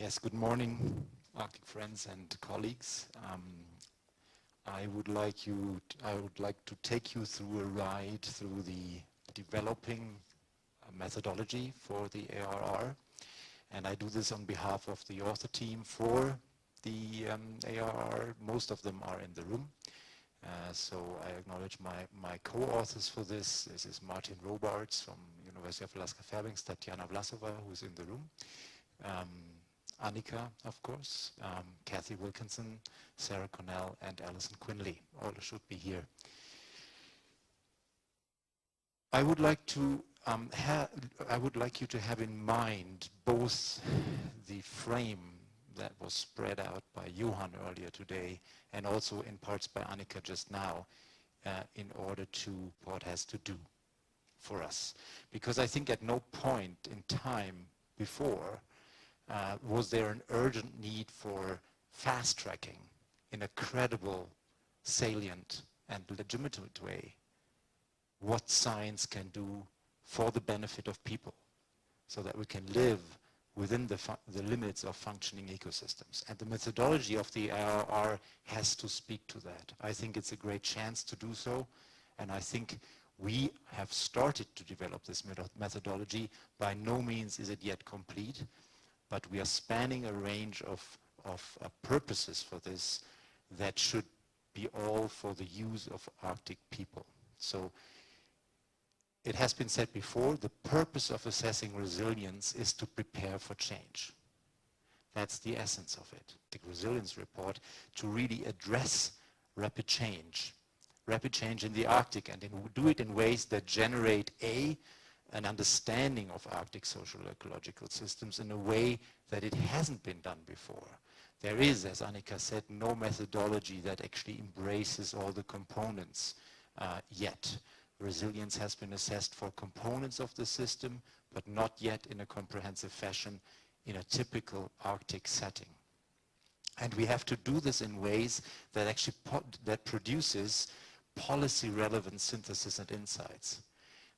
Yes, good morning, Arctic friends and colleagues. I would like to take you through a ride through the developing methodology for the ARR, and I do this on behalf of the author team for the ARR. Most of them are in the room, so I acknowledge my co-authors for this. This is Martin Robards from University of Alaska-Fairbanks, Tatiana Vlasova, who's in the room. Annika, of course, Kathy Wilkinson, Sarah Cornell, and Alison Quinley. All should be here. I would like you to have in mind both the frame that was spread out by Johan earlier today, and also in parts by Annika just now, in order to what has to do for us. Because I think at no point in time before was there an urgent need for fast tracking in a credible, salient, and legitimate way what science can do for the benefit of people, so that we can live within the limits of functioning ecosystems. And the methodology of the ARR has to speak to that. I think it's a great chance to do so, and I think we have started to develop this methodology. By no means is it yet complete, but we are spanning a range of purposes for this that should be all for the use of Arctic people. So it has been said before, the purpose of assessing resilience is to prepare for change. That's the essence of it. The resilience report to really address rapid change in the Arctic, and do it in ways that generate an understanding of Arctic social ecological systems in a way that it hasn't been done before. There is, as Annika said, no methodology that actually embraces all the components yet. Resilience has been assessed for components of the system, but not yet in a comprehensive fashion in a typical Arctic setting. And we have to do this in ways that actually produces policy-relevant synthesis and insights.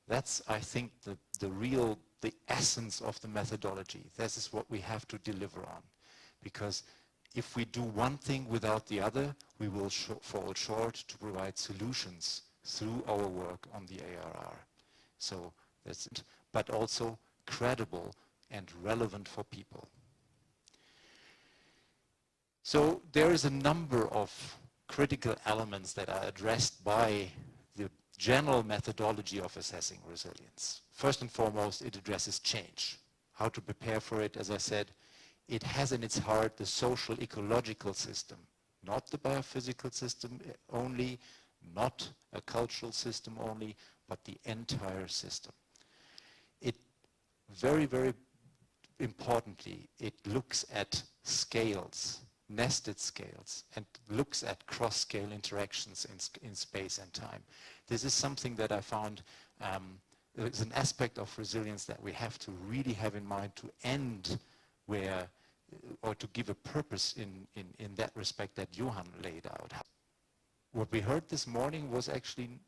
That's, I think, the essence of the methodology. This is what we have to deliver on. Because if we do one thing without the other, we will fall short to provide solutions through our work on the ARR. So that's it, but also credible and relevant for people. So there is a number of critical elements that are addressed by the general methodology of assessing resilience. First and foremost, it addresses change. How to prepare for it, as I said, it has in its heart the social-ecological system, not the biophysical system only, not a cultural system only, but the entire system. It very, very importantly, it looks at scales, nested scales, and looks at cross-scale interactions in space and time. This is something that I found is an aspect of resilience that we have to really have in mind to end where, or to give a purpose in that respect that Johan laid out. What we heard this morning was actually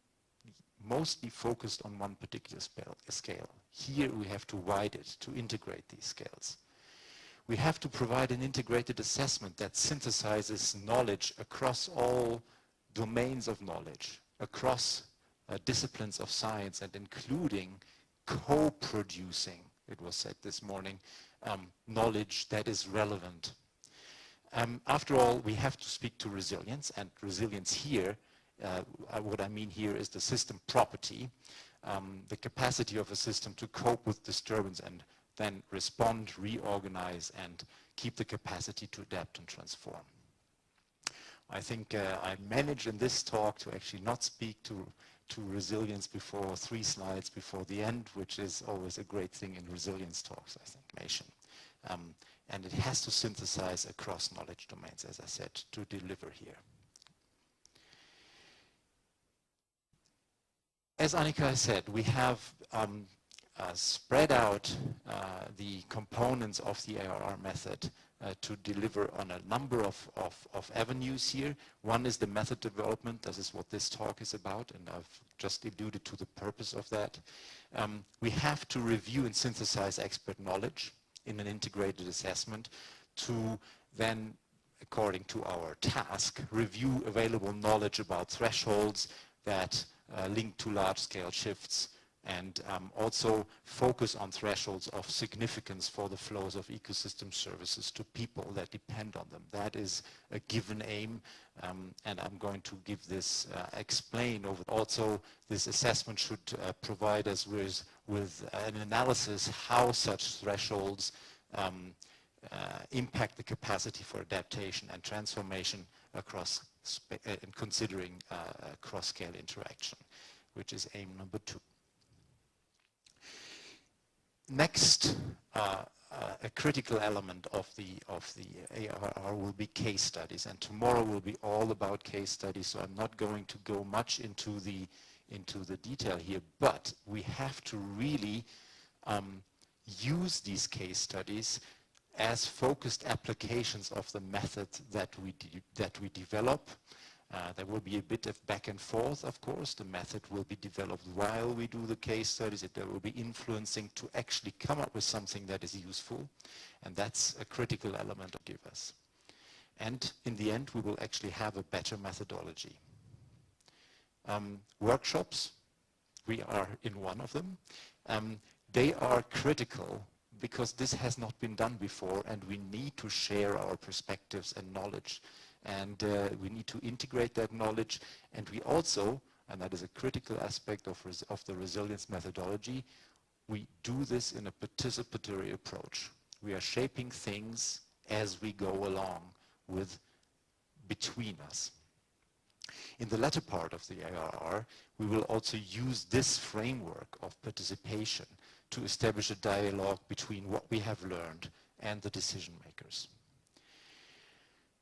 mostly focused on one particular scale. Here we have to widen it, to integrate these scales. We have to provide an integrated assessment that synthesizes knowledge across all domains of knowledge, across disciplines of science, and including co-producing, it was said this morning, knowledge that is relevant. After all, we have to speak to resilience, and resilience here, what I mean here is the system property, the capacity of a system to cope with disturbance and then respond, reorganize, and keep the capacity to adapt and transform. I think I managed in this talk to actually not speak to resilience before 3 slides before the end, which is always a great thing in resilience talks, I think. And it has to synthesize across knowledge domains, as I said, to deliver here. As Annika said, we have spread out the components of the ARR method to deliver on a number of avenues here. One is the method development. This is what this talk is about, and I've just alluded to the purpose of that. We have to review and synthesize expert knowledge in an integrated assessment to then, according to our task, review available knowledge about thresholds that link to large-scale shifts, and also focus on thresholds of significance for the flows of ecosystem services to people that depend on them. That is a given aim, and I'm going to give this, explain over. Also, this assessment should provide us with an analysis how such thresholds impact the capacity for adaptation and transformation across in considering cross-scale interaction, which is aim number 2. Next, a critical element of the ARR will be case studies, and tomorrow will be all about case studies. So I'm not going to go much into the detail here, but we have to really use these case studies as focused applications of the method that we develop. There will be a bit of back and forth, of course. The method will be developed while we do the case studies. There will be influencing to actually come up with something that is useful. And that's a critical element to give us. And in the end, we will actually have a better methodology. Workshops, we are in one of them. They are critical because this has not been done before, and we need to share our perspectives and knowledge. And we need to integrate that knowledge, and we also, and that is a critical aspect of the resilience methodology, we do this in a participatory approach. We are shaping things as we go along between us. In the latter part of the ARR, we will also use this framework of participation to establish a dialogue between what we have learned and the decision makers.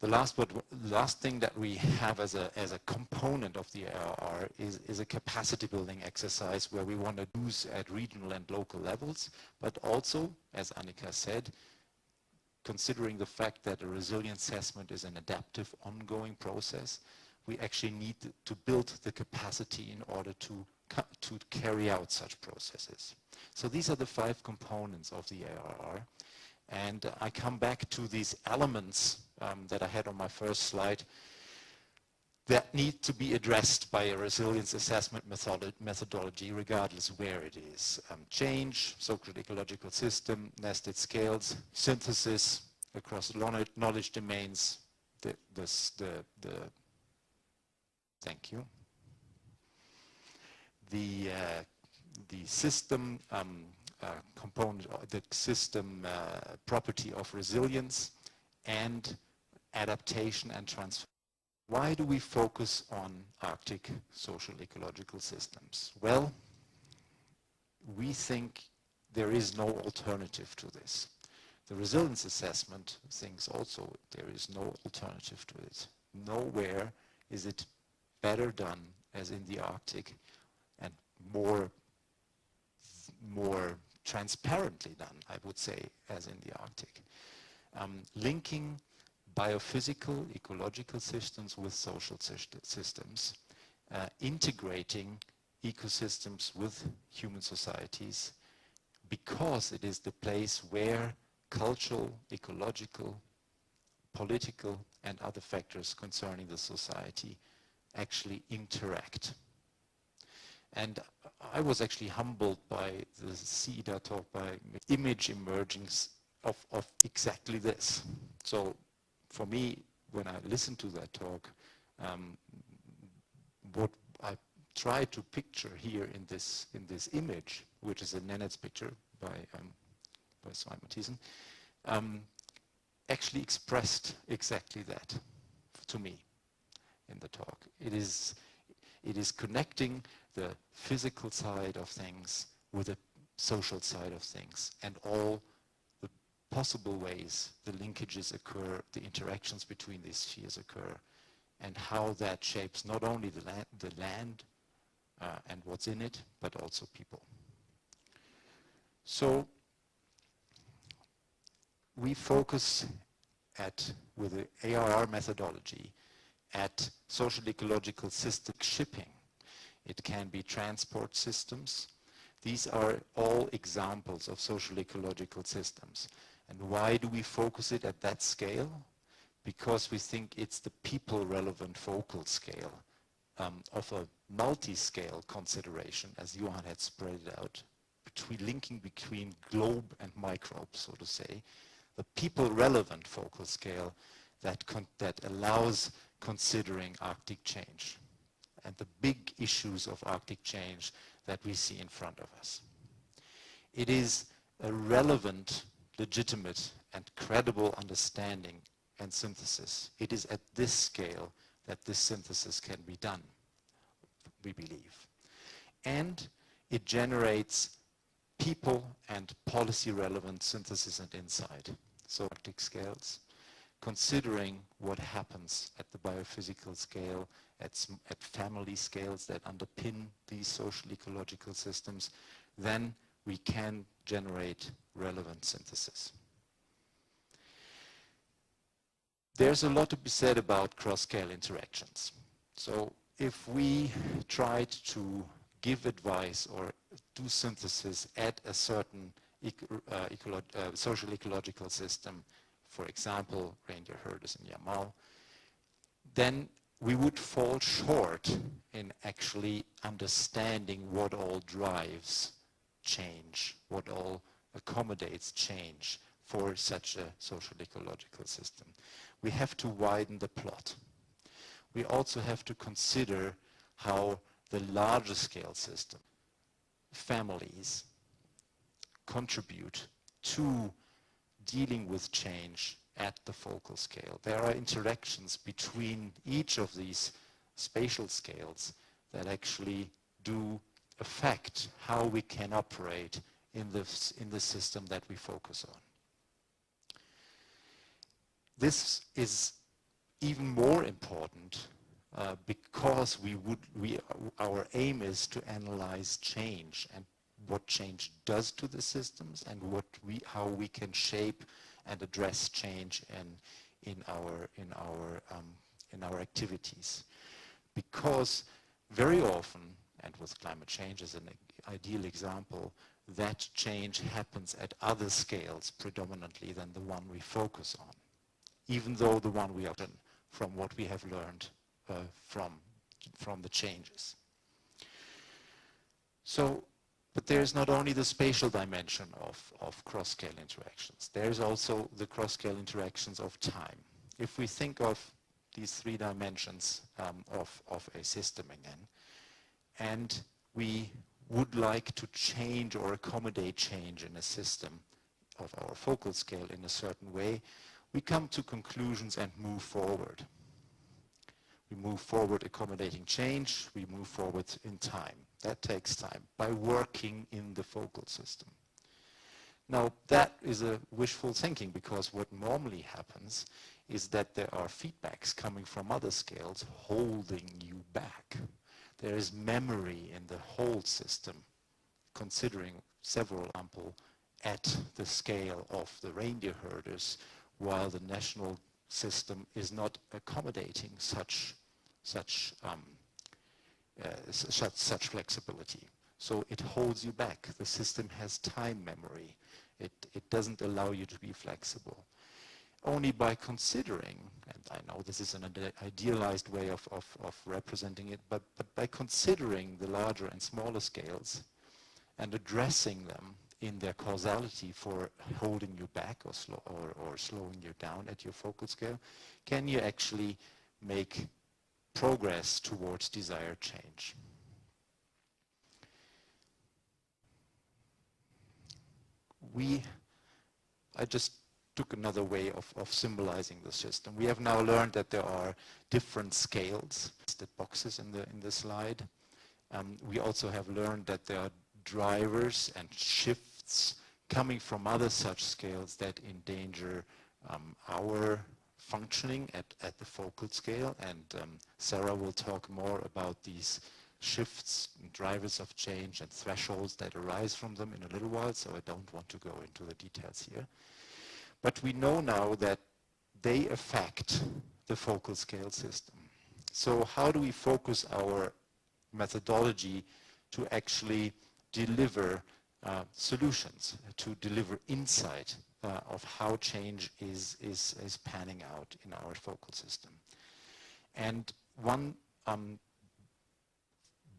The last thing that we have as a component of the ARR is a capacity building exercise where we want to use at regional and local levels, but also, as Annika said, considering the fact that a resilience assessment is an adaptive, ongoing process, we actually need to build the capacity in order to carry out such processes. So these are the 5 components of the ARR. And I come back to these elements that I had on my first slide that need to be addressed by a resilience assessment methodology, regardless where it is. Change, social-ecological system, nested scales, synthesis across knowledge domains, thank you. The system component, the system property of resilience, and adaptation and transfer. Why do we focus on Arctic social ecological systems? Well, we think there is no alternative to this. The resilience assessment thinks also there is no alternative to it. Nowhere is it better done as in the Arctic and more transparently done, I would say, as in the Arctic. Linking biophysical, ecological systems with social systems, integrating ecosystems with human societies, because it is the place where cultural, ecological, political, and other factors concerning the society actually interact. And I was actually humbled by the CEDA talk by image emergence of exactly this. So for me, when I listened to that talk, what I tried to picture here in this image, which is a Nenets picture by Svein Mathisen, actually expressed exactly that to me in the talk. It is connecting the physical side of things with the social side of things, and all the possible ways the linkages occur, the interactions between these spheres occur, and how that shapes not only the land and what's in it, but also people. So we focus with the ARR methodology at social ecological system shipping. It can be transport systems. These are all examples of social ecological systems. And why do we focus it at that scale? Because we think it's the people-relevant focal scale of a multi-scale consideration, as Johan had spread it out, linking between globe and microbe, so to say, the people-relevant focal scale that allows considering Arctic change and the big issues of Arctic change that we see in front of us. It is a relevant, legitimate, and credible understanding and synthesis. It is at this scale that this synthesis can be done, we believe. And it generates people and policy relevant synthesis and insight. So Arctic scales, considering what happens at the biophysical scale, at family scales that underpin these social ecological systems, then we can generate relevant synthesis. There's a lot to be said about cross-scale interactions. So if we tried to give advice or do synthesis at a certain social ecological system, for example, reindeer herders in Yamal, then we would fall short in actually understanding what all drives change, what all accommodates change for such a social ecological system. We have to widen the plot. We also have to consider how the larger scale system, families, contribute to dealing with change at the focal scale. There are interactions between each of these spatial scales that actually do affect how we can operate in the system that we focus on. This is even more important because our aim is to analyze change and what change does to the systems and how we can shape and address change in our activities. Because very often, and with climate change as an ideal example, that change happens at other scales predominantly than the one we focus on, even though the one we are in, from what we have learned from the changes. So, but there's not only the spatial dimension of cross-scale interactions, there's also the cross-scale interactions of time. If we think of these three dimensions of a system again, and we would like to change or accommodate change in a system of our focal scale in a certain way, we come to conclusions and move forward. We move forward accommodating change, we move forward in time. That takes time by working in the focal system. Now that is a wishful thinking, because what normally happens is that there are feedbacks coming from other scales holding you back. There is memory in the whole system, considering several examples at the scale of the reindeer herders, while the national system is not accommodating such flexibility. So it holds you back. The system has time memory. It doesn't allow you to be flexible. Only by considering, and I know this is an idealized way of representing it, but by considering the larger and smaller scales and addressing them in their causality for holding you back or slowing you down at your focal scale, can you actually make progress towards desired change. I just took another way of symbolizing the system. We have now learned that there are different scales, the boxes in the slide. We also have learned that there are drivers and shifts coming from other such scales that endanger our functioning at the focal scale, and Sarah will talk more about these shifts and drivers of change and thresholds that arise from them in a little while, so I don't want to go into the details here. But we know now that they affect the focal scale system. So how do we focus our methodology to actually deliver solutions, to deliver insight of how change is panning out in our focal system. And one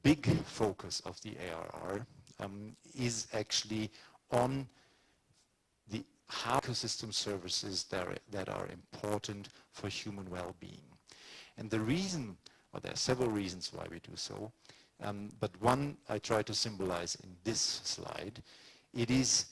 big focus of the ARR is actually on the how ecosystem services that are important for human well-being. And the reason, or there are several reasons why we do so, but one I try to symbolize in this slide. It is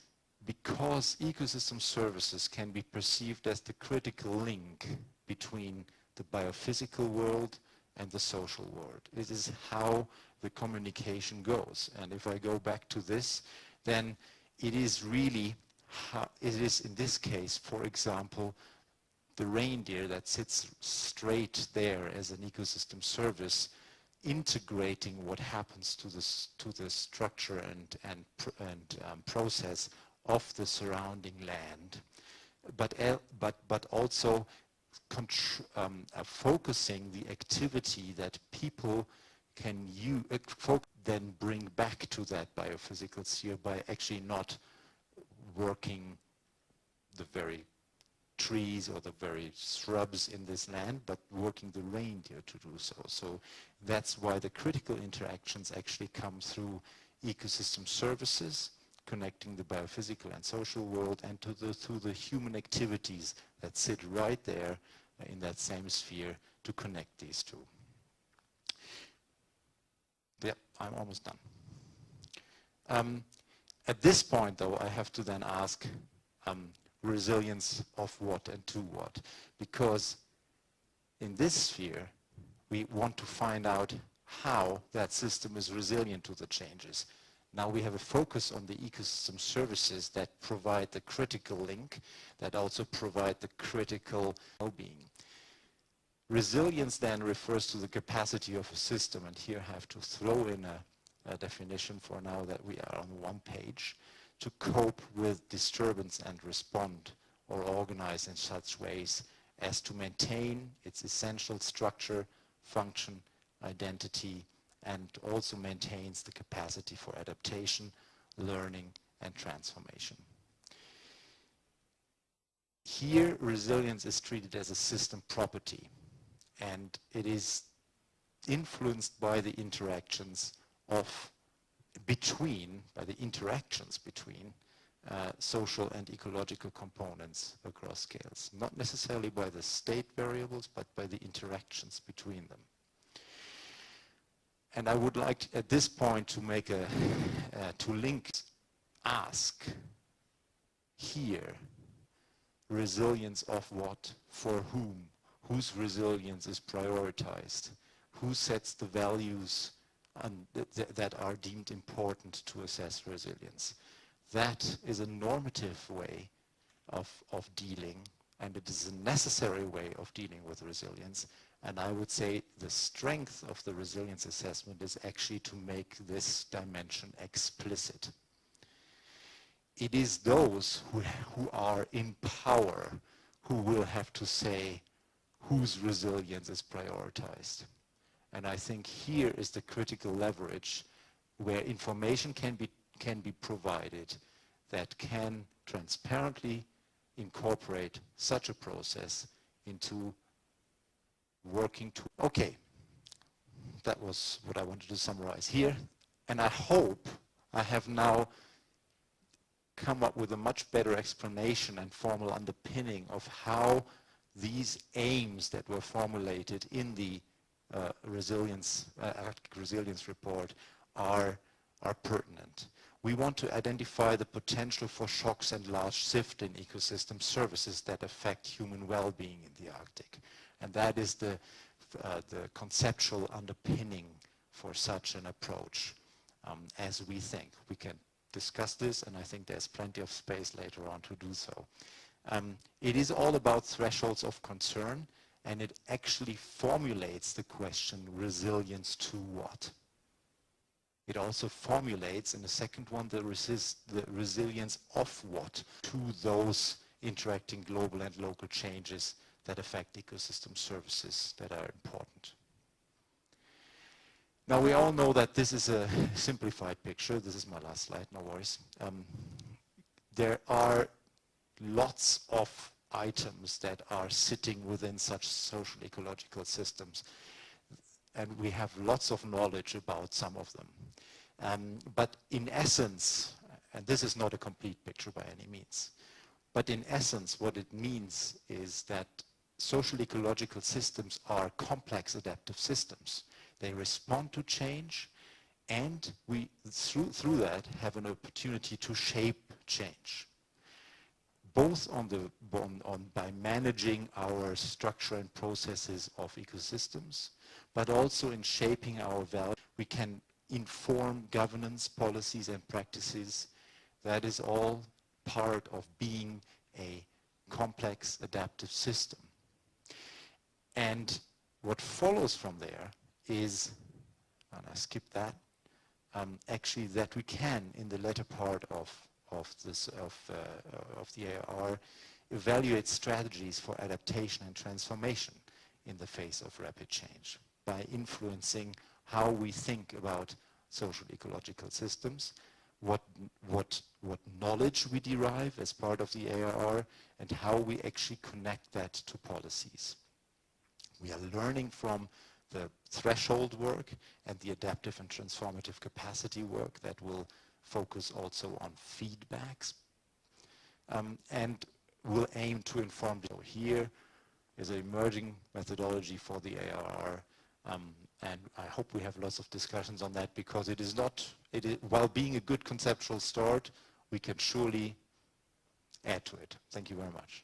because ecosystem services can be perceived as the critical link between the biophysical world and the social world. It is how the communication goes. And if I go back to this, then it is really how it is in this case, for example, the reindeer that sits straight there as an ecosystem service, integrating what happens to the structure and process of the surrounding land, but also focusing the activity that people can then bring back to that biophysical sphere by actually not working the very trees or the very shrubs in this land, but working the reindeer to do so. So that's why the critical interactions actually come through ecosystem services, connecting the biophysical and social world, and through the human activities that sit right there in that same sphere to connect these two. Yeah, I'm almost done. At this point, though, I have to then ask resilience of what and to what? Because in this sphere, we want to find out how that system is resilient to the changes. Now we have a focus on the ecosystem services that provide the critical link, that also provide the critical well-being. Resilience then refers to the capacity of a system, and here I have to throw in a definition for now that we are on one page, to cope with disturbance and respond or organize in such ways as to maintain its essential structure, function, identity, and also maintains the capacity for adaptation, learning, and transformation. Here, resilience is treated as a system property, and it is influenced by the interactions between social and ecological components across scales. Not necessarily by the state variables, but by the interactions between them. And I would like at this point to make ask here, resilience of what, for whom, whose resilience is prioritized, who sets the values that are deemed important to assess resilience. That is a normative way of dealing, and it is a necessary way of dealing with resilience. And I would say the strength of the resilience assessment is actually to make this dimension explicit. It is those who are in power who will have to say whose resilience is prioritized. And I think here is the critical leverage where information can be provided that can transparently incorporate such a process into working to. Okay, that was what I wanted to summarize here. And I hope I have now come up with a much better explanation and formal underpinning of how these aims that were formulated in the Arctic Resilience Report are pertinent. We want to identify the potential for shocks and large shift in ecosystem services that affect human well-being in the Arctic. And that is the conceptual underpinning for such an approach, as we think. We can discuss this, and I think there's plenty of space later on to do so. It is all about thresholds of concern, and it actually formulates the question, resilience to what? It also formulates, in the second one, the resilience of what to those interacting global and local changes that affect ecosystem services that are important. Now we all know that this is a simplified picture. This is my last slide, no worries. There are lots of items that are sitting within such social ecological systems. And we have lots of knowledge about some of them. But in essence, and this is not a complete picture by any means, but in essence what it means is that social ecological systems are complex adaptive systems. They respond to change, and we, through that, have an opportunity to shape change. Both by managing our structure and processes of ecosystems, but also in shaping our value. We can inform governance policies and practices. That is all part of being a complex adaptive system. And what follows from there is, and I skipped that, actually that we can, in the latter part of the ARR, evaluate strategies for adaptation and transformation in the face of rapid change by influencing how we think about social ecological systems, what knowledge we derive as part of the ARR, and how we actually connect that to policies. We are learning from the threshold work and the adaptive and transformative capacity work that will focus also on feedbacks, and will aim to inform. So here is an emerging methodology for the ARR, and I hope we have lots of discussions on that, because it is not, while being a good conceptual start, we can surely add to it. Thank you very much.